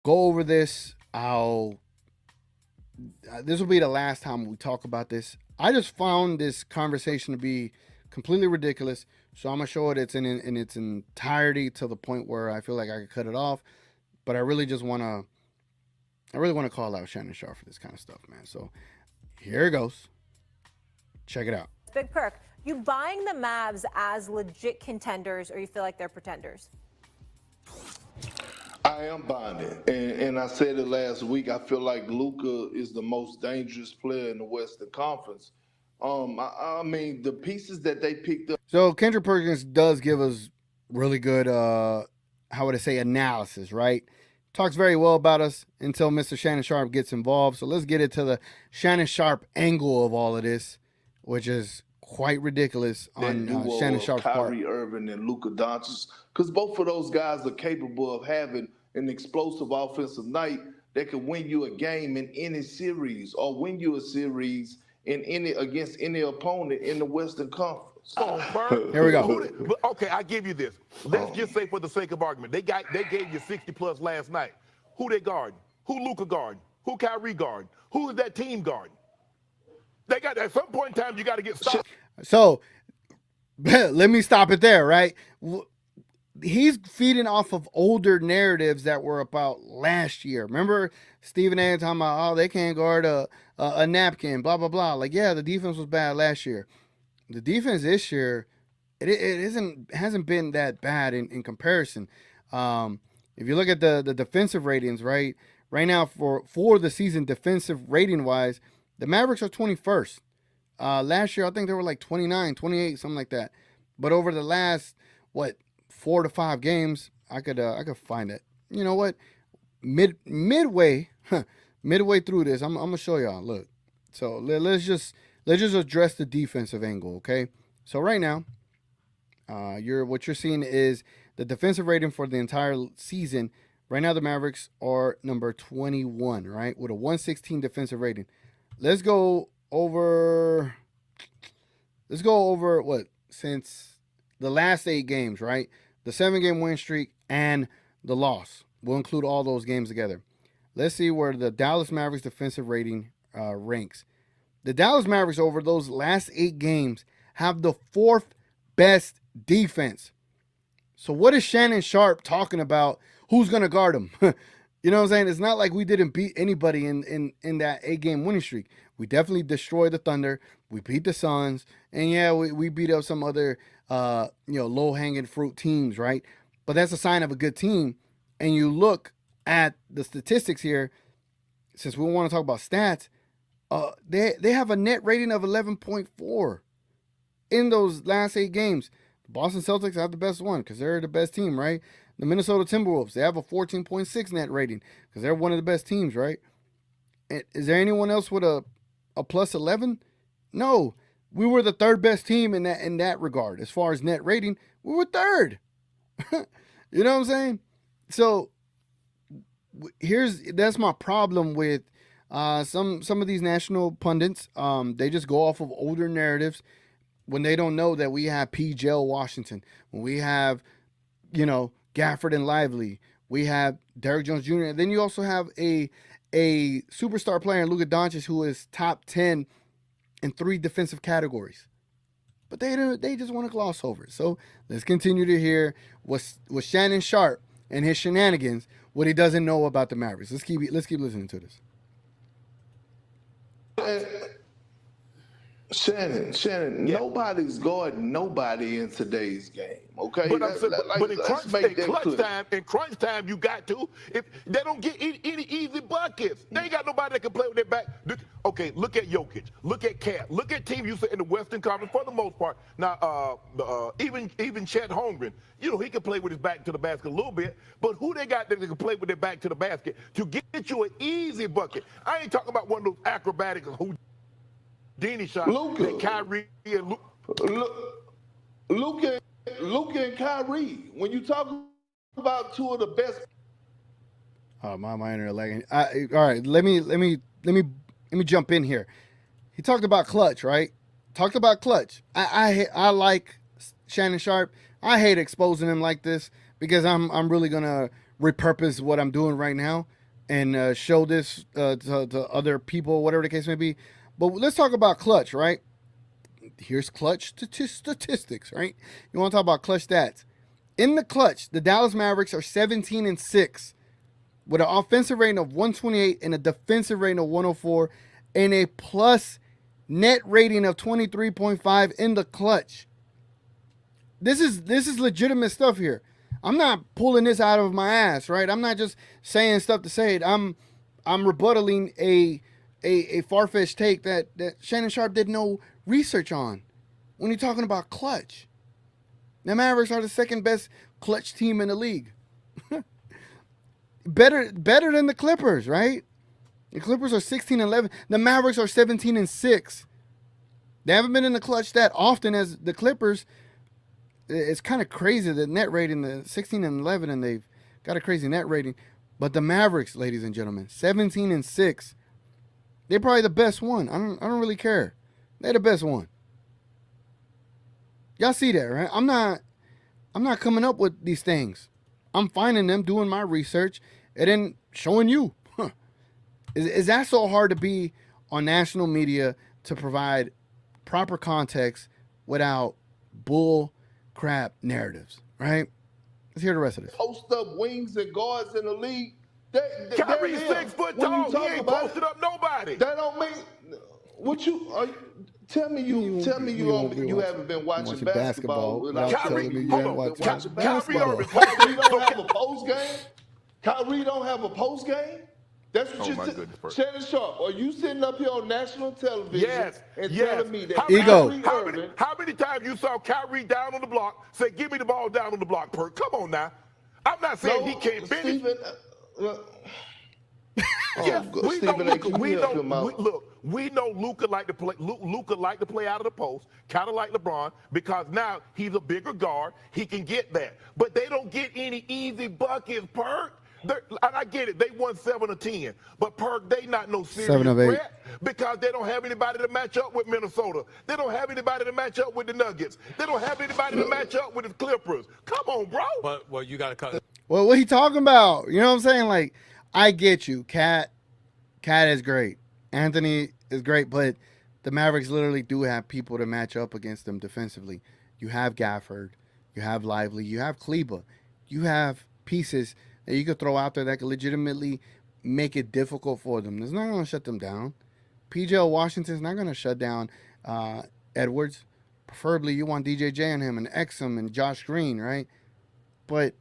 go over this. This will be the last time we talk about this. I just found this conversation to be completely ridiculous. So I'm gonna show it in its entirety to the point where I feel like I could cut it off. But I really want to call out Shannon Sharpe for this kind of stuff, man. So here it goes. Check it out. Big perk. You buying the Mavs as legit contenders, or you feel like they're pretenders? I am buying it, and I said it last week. I feel like Luka is the most dangerous player in the Western Conference. I mean, the pieces that they picked up. So Kendrick Perkins does give us really good, how would I say, analysis, right? Talks very well about us until Mr. Shannon Sharpe gets involved. So let's get into the Shannon Sharpe angle of all of this, which is quite ridiculous on Shannon Sharpe's part. Kyrie Irving and Luka Doncic, because both of those guys are capable of having an explosive offensive night that can win you a game in any series or win you a series against any opponent in the Western Conference. Here we go. Okay, I give you this. Let's just say, for the sake of argument, they gave you 60 plus last night. Who they guarding? Who Luka guarding? Who Kyrie guarding? Who is that team guarding? They got, at some point in time, you got to get stopped. So let me stop it there, right? He's feeding off of older narratives that were about last year. Remember Stephen A. talking about, oh, they can't guard a napkin, blah, blah, blah. Like, yeah, the defense was bad last year. The defense this year, it hasn't been that bad in comparison. If you look at the defensive ratings, right now for the season, defensive rating wise, the Mavericks are 21st. Last year, I think they were like 29, 28, something like that. But over the last 4 to 5 games, I could find it. You know what? Midway through this, I'm gonna show y'all. Look, so let's just address the defensive angle, okay? So right now, what you're seeing is the defensive rating for the entire season. Right now, the Mavericks are number 21, right, with a 116 defensive rating. Let's go over what since the last 8 games, right? The 7-game win streak and the loss. We'll include all those games together. Let's see where the Dallas Mavericks defensive rating ranks. The Dallas Mavericks over those last 8 games have the 4th best defense. So what is Shannon Sharpe talking about? Who's going to guard them? You know what I'm saying? It's not like we didn't beat anybody in that 8-game winning streak. We definitely destroyed the Thunder. We beat the Suns. And yeah, we beat up some other low-hanging fruit teams, right? But that's a sign of a good team. And you look at the statistics here, since we want to talk about stats, they have a net rating of 11.4 in those last 8 games. The Boston Celtics have the best one because they're the best team, right? The Minnesota Timberwolves, they have a 14.6 net rating because they're one of the best teams, right? Is there anyone else with a plus 11? No. We were the 3rd best team in that regard. As far as net rating, we were 3rd. You know what I'm saying? So that's my problem with some of these national pundits. They just go off of older narratives when they don't know that we have P.J. Washington, when we have, Gafford and Lively, we have Derrick Jones Jr. And then you also have a superstar player in Luka Doncic who is top 10 in 3 defensive categories. But they just want to gloss over it. So let's continue to hear what Shannon Sharpe and his shenanigans, what he doesn't know about the Mavericks. Let's keep listening to this. Shannon, nobody's guarding nobody in today's game, okay? But in crunch time, you got to. If they don't get any easy buckets, they ain't got nobody that can play with their back. Okay, look at Jokic, look at Cat, look at teams you say in the Western Conference for the most part. Now, even Chet Holmgren, he can play with his back to the basket a little bit, but who they got that can play with their back to the basket to get you an easy bucket? I ain't talking about one of those acrobatics who Dini shot, Luka, and Kyrie and Luka and Kyrie. When you talk about 2 of the best. Oh, my internet lagging. All right, let me jump in here. He talked about clutch, right? Talked about clutch. I like Shannon Sharpe. I hate exposing him like this because I'm really gonna repurpose what I'm doing right now and show this to other people, whatever the case may be. But let's talk about clutch, right? Here's clutch statistics, right? You want to talk about clutch stats. In the clutch, the Dallas Mavericks are 17-6 with an offensive rating of 128 and a defensive rating of 104 and a plus net rating of 23.5 in the clutch. This is legitimate stuff here. I'm not pulling this out of my ass, right? I'm not just saying stuff to say it. I'm rebuttaling a far-fetched take that Shannon Sharpe did no research on when you're talking about clutch. The Mavericks are the second best clutch team in the league. better than the Clippers, right? The Clippers are 16-11. The Mavericks are 17-6. They haven't been in the clutch that often as the Clippers. It's kind of crazy, the net rating, the 16-11, and they've got a crazy net rating. But the Mavericks, ladies and gentlemen, 17-6. They're probably the best one. I don't really care. They're the best one. Y'all see that, right? I'm not coming up with these things. I'm finding them, doing my research, and then showing you. Huh. Is that so hard to be on national media to provide proper context without bull crap narratives, right? Let's hear the rest of this. Post up wings and guards in the league. Kyrie's 6 foot tall. He ain't posted up nobody. That don't mean what you are. Tell me you haven't been watching basketball without Kyrie, telling me you hold haven't on. been watching Kyrie basketball. Kyrie don't have a post game. Kyrie don't have a post game. That's what my you goodness, said. Shannon Sharpe, are you sitting up here on national television and telling me that How many times you saw Kyrie down on the block say, "Give me the ball down on the block"? Perk, come on now. I'm not saying he can't finish. We know Luka like to play. Luka like to play out of the post, kind of like LeBron, because now he's a bigger guard. He can get that, but they don't get any easy buckets. Perk. And I get it. They won 7 of 10, but Perk, they not no serious 7 of 8 threat because they don't have anybody to match up with Minnesota. They don't have anybody to match up with the Nuggets. They don't have anybody to match up with the Clippers. Come on, bro. But well, you got to cut. Well, what are you talking about? You know what I'm saying? Like, I get you. Cat is great. Anthony is great, but the Mavericks literally do have people to match up against them defensively. You have Gafford, you have Lively, you have Kleba, you have pieces that you could throw out there that could legitimately make it difficult for them. It's not going to shut them down. PJ Washington's not going to shut down Edwards. Preferably, you want DJJ on him and Exum and Josh Green, right? But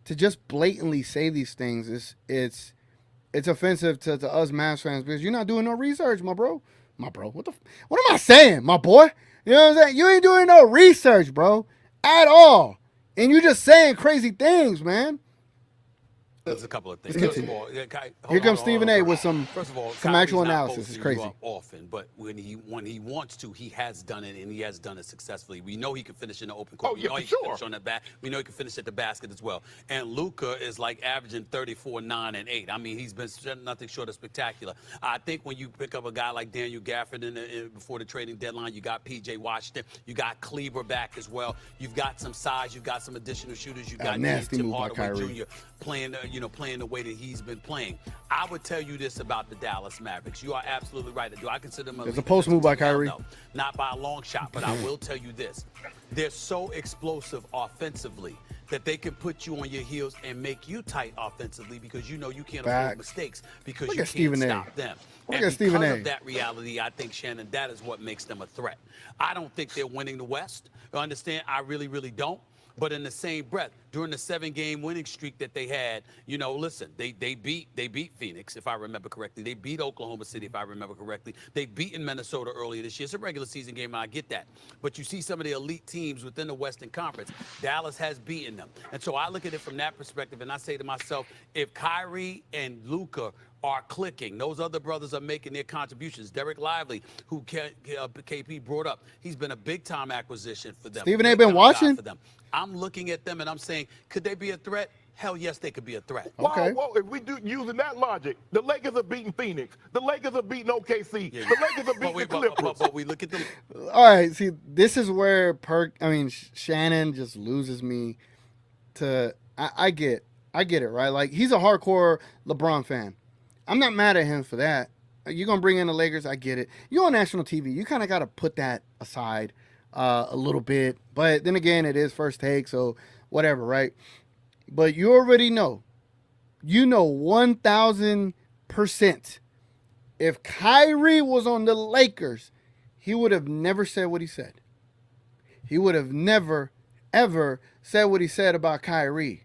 to just blatantly say these things, it's offensive to us Mavs fans because you're not doing no research, my bro. What am I saying, my boy? You know what I'm saying? You ain't doing no research, bro, at all. And you just saying crazy things, man. There's a couple of things. First of all, here comes Stephen A. with some actual analysis. It's crazy. Often, but when he wants to, he has done it, and he has done it successfully. We know he can finish in the open court. Oh, yeah, we know he for can finish on that bat. We know he can finish at the basket as well. And Luka is like averaging 34, 9, and 8. I mean, he's been nothing short of spectacular. I think when you pick up a guy like Daniel Gafford before the trading deadline, you got P.J. Washington, you got Kleber back as well. You've got some size, you've got some additional shooters. You've got Tim Hardaway Jr. playing the way that he's been playing. I would tell you this about the Dallas Mavericks. You are absolutely right. Do I consider them There's a post move by Kyrie? No, not by a long shot, but I will tell you this. They're so explosive offensively that they can put you on your heels and make you tight offensively because you know you can't afford mistakes because you can't stop them. And because of that reality, I think, Shannon, that is what makes them a threat. I don't think they're winning the West. You understand? I really, really don't. But in the same breath, during the 7-game winning streak that they had, you know, listen, they beat Phoenix, if I remember correctly. They beat Oklahoma City, if I remember correctly. They've beaten Minnesota earlier this year. It's a regular season game, and I get that. But you see some of the elite teams within the Western Conference. Dallas has beaten them. And so I look at it from that perspective, and I say to myself, if Kyrie and Luka are clicking, those other brothers are making their contributions. Derek Lively, who KP brought up, he's been a big-time acquisition for them. Stephen A. been watching? For them. I'm looking at them and I'm saying, could they be a threat? Hell yes, they could be a threat. Okay. Well, if we do using that logic, the Lakers are beating Phoenix. The Lakers are beating OKC. Yeah. The Lakers are beating the Clippers. But we look at them. All right, see, this is where Shannon just loses me to. I get I get it, right? Like, he's a hardcore LeBron fan. I'm not mad at him for that. You're going to bring in the Lakers, I get it. You're on national TV. You kind of got to put that aside a little bit. But then again, it is First Take, so whatever, right? But you already know. You know 1,000%. If Kyrie was on the Lakers, he would have never said what he said. He would have never, ever said what he said about Kyrie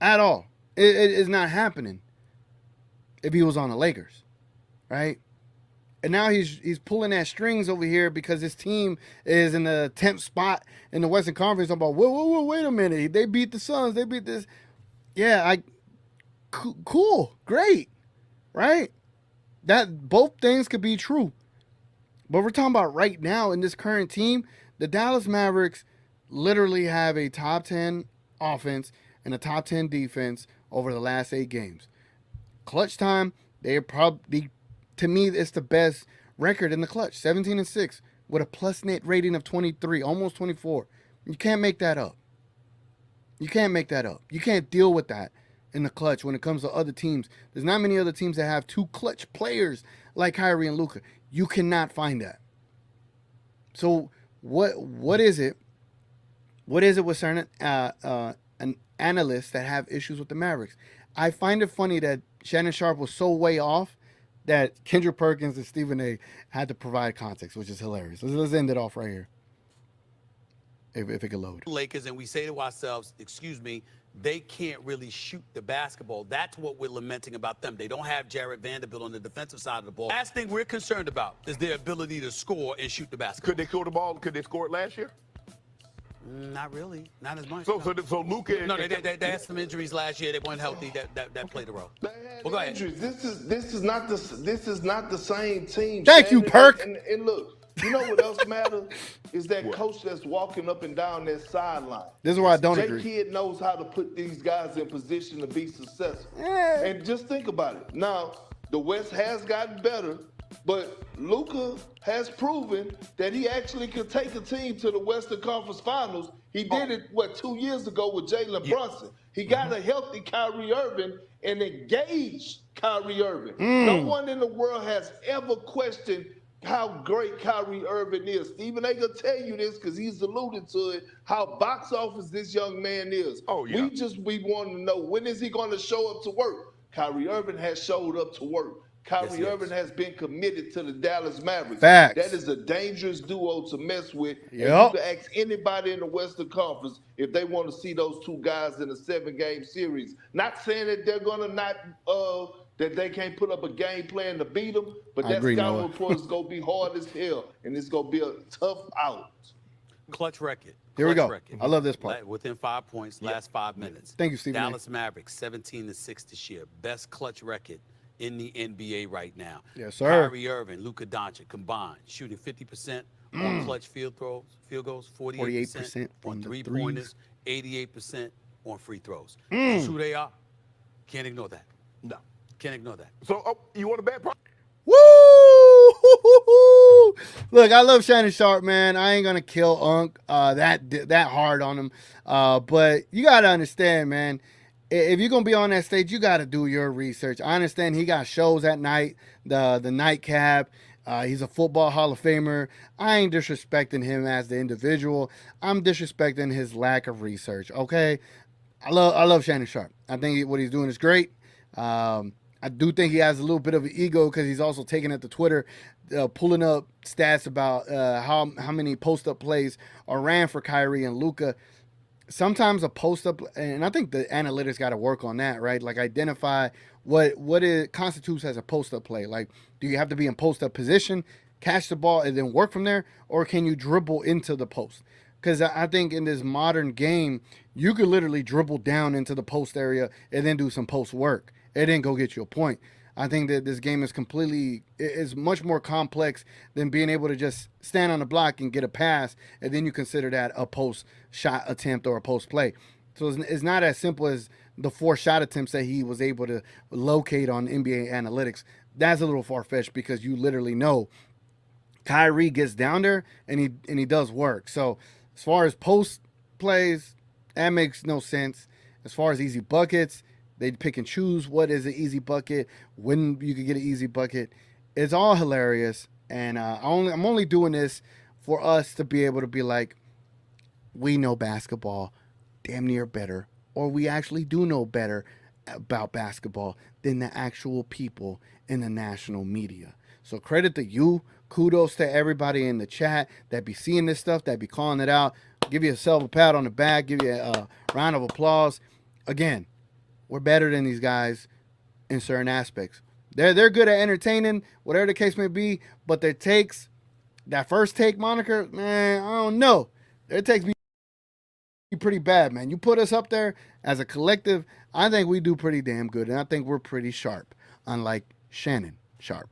at all. It is not happening if he was on the Lakers, right? And now he's pulling at strings over here because his team is in the 10th spot in the Western Conference. I'm about, whoa, wait a minute. They beat the Suns. They beat this. Yeah, cool, great, right? That both things could be true. But we're talking about right now in this current team, the Dallas Mavericks literally have a top 10 offense and a top 10 defense over the last 8 games. Clutch time, they're probably, to me, it's the best record in the clutch, 17-6 with a plus net rating of 23, almost 24. You can't make that up. You can't make that up. You can't deal with that in the clutch when it comes to other teams. There's not many other teams that have 2 clutch players like Kyrie and Luka. You cannot find that. So what is it? What is it with certain an analysts that have issues with the Mavericks? I find it funny that Shannon Sharpe was so way off that Kendrick Perkins and Stephen A. had to provide context, which is hilarious. Let's end it off right here. If it could load. Lakers, and we say to ourselves, excuse me, they can't really shoot the basketball. That's what we're lamenting about them. They don't have Jared Vanderbilt on the defensive side of the ball. Last thing we're concerned about is their ability to score and shoot the basketball. Could they score the ball? Could they score it last year? Not really. Not as much. So Luka. No, they had some injuries last year. They weren't healthy. That played a role. Well, go ahead. This is not the same team. Thank you, Perk. And look, you know what else matters is that coach that's walking up and down that sideline. This is where I don't agree. Kid knows how to put these guys in position to be successful. And just think about it. Now, the West has gotten better, but Luka has proven that he actually could take a team to the Western Conference Finals. He did it, 2 years ago with Jalen Brunson. He got a healthy Kyrie Irving and engaged Kyrie Irving. No one in the world has ever questioned how great Kyrie Irving is. Stephen A. can tell you this because he's alluded to it, how box office this young man is. Oh, yeah. We want to know, when is he going to show up to work? Kyrie Irving has showed up to work. Kyrie Irving has been committed to the Dallas Mavericks. Facts. That is a dangerous duo to mess with. Yep. And you can ask anybody in the Western Conference if they want to see those 2 guys in a 7-game series. Not saying that they're going to not that they can't put up a game plan to beat them, but that scouting report is going to be hard as hell, and it's going to be a tough out. Clutch record. Here we go. Record. I love this part. Within 5 points, last 5 minutes. Thank you, Stephen A. Dallas Mavericks, 17-6 this year. Best clutch record in the NBA right now. Yes, sir. Kyrie Irving, Luka Doncic combined, shooting 50% on clutch field goals, 48% on 3-pointers, 88% on free throws. That's who they are. Can't ignore that. No. Can't ignore that. So you want a bad part? Woo! Look, I love Shannon Sharpe, man. I ain't gonna kill Unc that hard on him. But you gotta understand, man. If you're gonna be on that stage, you gotta do your research. I understand he got shows at night, the nightcap. He's a football Hall of Famer. I ain't disrespecting him as the individual. I'm disrespecting his lack of research. Okay, I love Shannon Sharpe. I think what he's doing is great. I do think he has a little bit of an ego because he's also taking it to Twitter, pulling up stats about how many post-up plays are ran for Kyrie and Luka. Sometimes a post-up, and I think the analytics got to work on that, right? Like identify what it constitutes as a post-up play. Like, do you have to be in post-up position, catch the ball, and then work from there? Or can you dribble into the post? Because I think in this modern game, you could literally dribble down into the post area and then do some post work and then go get you a point. I think that this game is much more complex than being able to just stand on the block and get a pass, and then you consider that a post shot attempt or a post play. So it's not as simple as the 4 shot attempts that he was able to locate on NBA analytics. That's a little far-fetched because you literally know Kyrie gets down there and he does work. So as far as post plays, that makes no sense. As far as easy buckets, They pick and choose what is an easy bucket, when you could get an easy bucket. It's all hilarious, and I'm only doing this for us to be able to be like, we know basketball damn near better, or we actually do know better about basketball than the actual people in the national media. So credit to you. Kudos to everybody in the chat that be seeing this stuff, that be calling it out. Give yourself a pat on the back. Give you a round of applause. Again, we're better than these guys in certain aspects. They're good at entertaining, whatever the case may be, but their takes, that first take moniker, man, I don't know. Their takes be pretty bad, man. You put us up there as a collective, I think we do pretty damn good, and I think we're pretty sharp, unlike Shannon Sharpe.